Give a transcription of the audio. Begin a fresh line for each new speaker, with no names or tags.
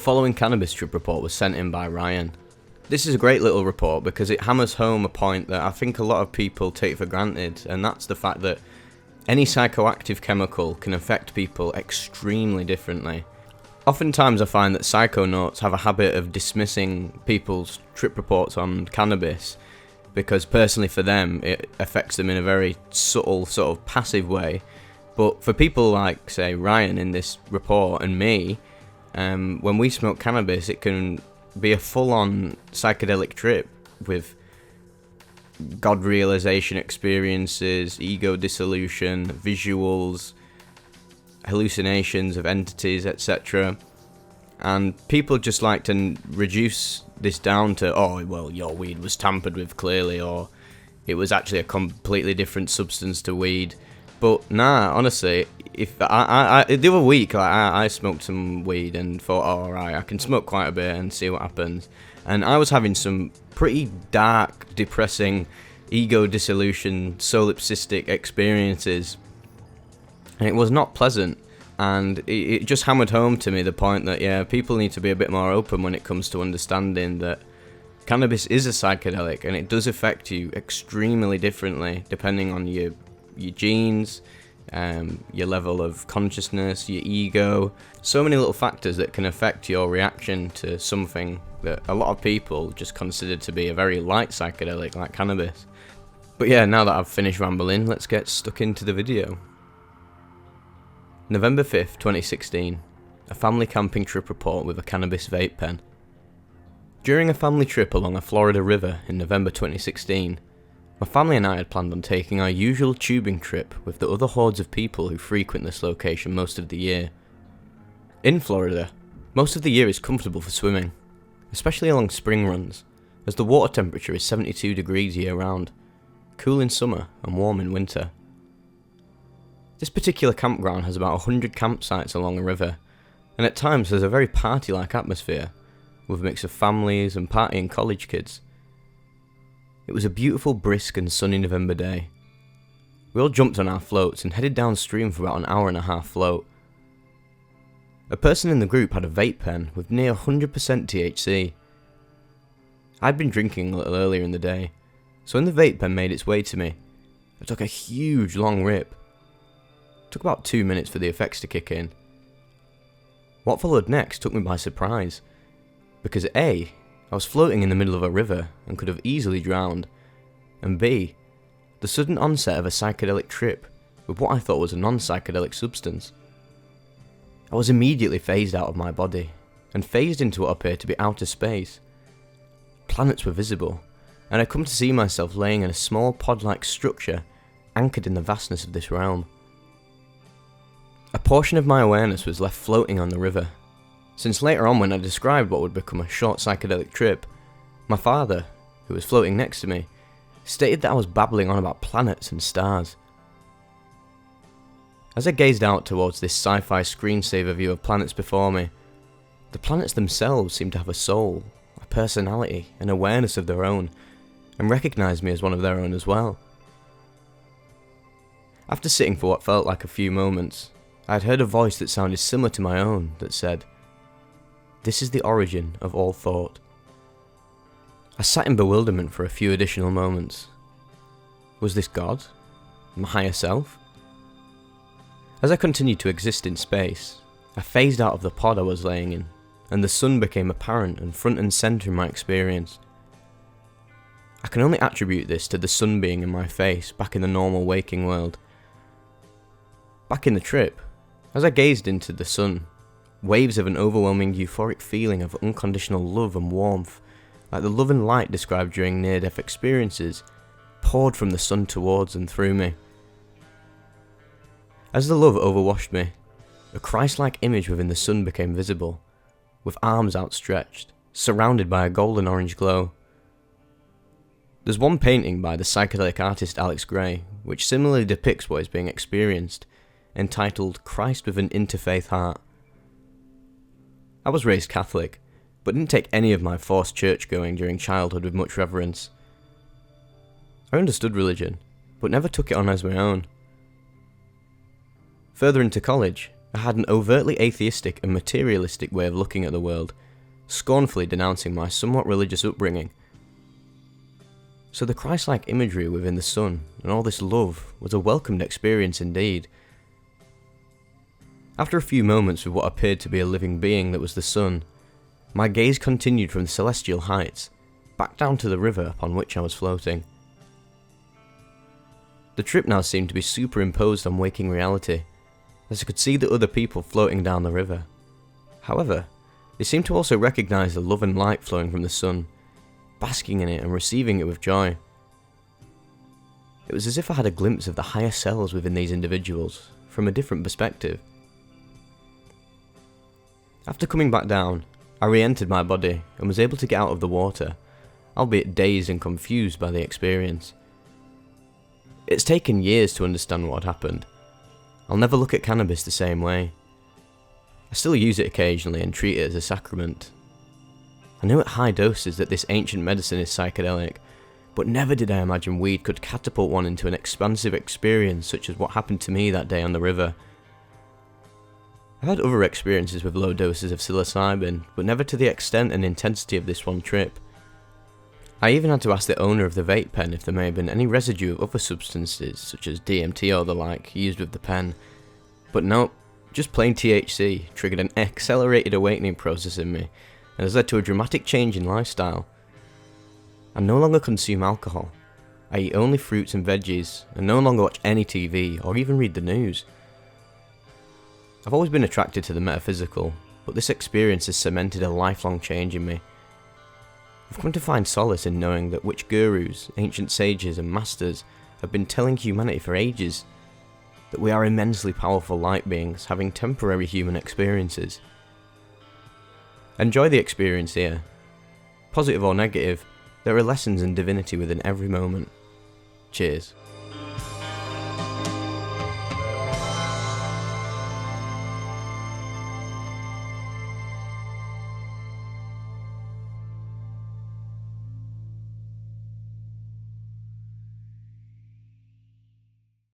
following cannabis trip report was sent in by Ryan. This is a great little report because it hammers home a point that I think a lot of people take for granted, and that's the fact that any psychoactive chemical can affect people extremely differently. Oftentimes I find that psychonauts have a habit of dismissing people's trip reports on cannabis because personally for them it affects them in a very subtle, sort of passive way. But for people like, say, Ryan in this report and me, when we smoke cannabis, it can be a full-on psychedelic trip with God realization experiences, ego dissolution, visuals, hallucinations of entities, etc. And people just like to reduce this down to, oh, well, your weed was tampered with clearly, or it was actually a completely different substance to weed. But nah, honestly, if the other week, I smoked some weed and thought, oh, alright, I can smoke quite a bit and see what happens. And I was having some pretty dark, depressing, ego dissolution, solipsistic experiences. And it was not pleasant. And it just hammered home to me the point that, yeah, people need to be a bit more open when it comes to understanding that cannabis is a psychedelic and it does affect you extremely differently depending on your genes, your level of consciousness, your ego. So many little factors that can affect your reaction to something that a lot of people just consider to be a very light psychedelic like cannabis. But yeah, now that I've finished rambling, let's get stuck into the video. November 5th, 2016. A family camping trip report with a cannabis vape pen. During a family trip along a Florida river in November 2016, my family and I had planned on taking our usual tubing trip with the other hordes of people who frequent this location most of the year. In Florida, most of the year is comfortable for swimming, especially along spring runs, as the water temperature is 72 degrees year round, cool in summer and warm in winter. This particular campground has about 100 campsites along a river, and at times there's a very party-like atmosphere, with a mix of families and partying college kids. It was a beautiful, brisk and sunny November day. We all jumped on our floats and headed downstream for about an hour and a half float. A person in the group had a vape pen with near 100% THC. I'd been drinking a little earlier in the day, so when the vape pen made its way to me, I took a huge long rip. It took about 2 minutes for the effects to kick in. What followed next took me by surprise, because A, I was floating in the middle of a river and could have easily drowned, and B, the sudden onset of a psychedelic trip with what I thought was a non-psychedelic substance. I was immediately phased out of my body, and phased into what appeared to be outer space. Planets were visible, and I come to see myself laying in a small pod-like structure anchored in the vastness of this realm. A portion of my awareness was left floating on the river, since later on when I described what would become a short psychedelic trip, my father, who was floating next to me, stated that I was babbling on about planets and stars. As I gazed out towards this sci-fi screensaver view of planets before me, the planets themselves seemed to have a soul, a personality, an awareness of their own, and recognised me as one of their own as well. After sitting for what felt like a few moments, I had heard a voice that sounded similar to my own that said, "This is the origin of all thought." I sat in bewilderment for a few additional moments. Was this God? My higher self? As I continued to exist in space, I phased out of the pod I was laying in, and the sun became apparent and front and centre in my experience. I can only attribute this to the sun being in my face back in the normal waking world. Back in the trip, as I gazed into the sun, waves of an overwhelming euphoric feeling of unconditional love and warmth, like the love and light described during near-death experiences, poured from the sun towards and through me. As the love overwashed me, a Christ-like image within the sun became visible, with arms outstretched, surrounded by a golden orange glow. There's one painting by the psychedelic artist Alex Gray, which similarly depicts what is being experienced, entitled Christ with an Interfaith Heart. I was raised Catholic, but didn't take any of my forced church going during childhood with much reverence. I understood religion, but never took it on as my own. Further into college, I had an overtly atheistic and materialistic way of looking at the world, scornfully denouncing my somewhat religious upbringing. So the Christ-like imagery within the sun and all this love was a welcomed experience indeed. After a few moments with what appeared to be a living being that was the sun, my gaze continued from the celestial heights, back down to the river upon which I was floating. The trip now seemed to be superimposed on waking reality, as I could see the other people floating down the river. However, they seemed to also recognise the love and light flowing from the sun, basking in it and receiving it with joy. It was as if I had a glimpse of the higher selves within these individuals, from a different perspective. After coming back down, I re-entered my body and was able to get out of the water, albeit dazed and confused by the experience. It's taken years to understand what had happened. I'll never look at cannabis the same way. I still use it occasionally and treat it as a sacrament. I knew at high doses that this ancient medicine is psychedelic, but never did I imagine weed could catapult one into an expansive experience such as what happened to me that day on the river. I've had other experiences with low doses of psilocybin, but never to the extent and intensity of this one trip. I even had to ask the owner of the vape pen if there may have been any residue of other substances, such as DMT or the like, used with the pen. But nope, just plain THC triggered an accelerated awakening process in me, and has led to a dramatic change in lifestyle. I no longer consume alcohol. I eat only fruits and veggies, and no longer watch any TV or even read the news. I've always been attracted to the metaphysical, but this experience has cemented a lifelong change in me. I've come to find solace in knowing that which gurus, ancient sages and masters have been telling humanity for ages, that we are immensely powerful light beings having temporary human experiences. Enjoy the experience here. Positive or negative, there are lessons and divinity within every moment. Cheers.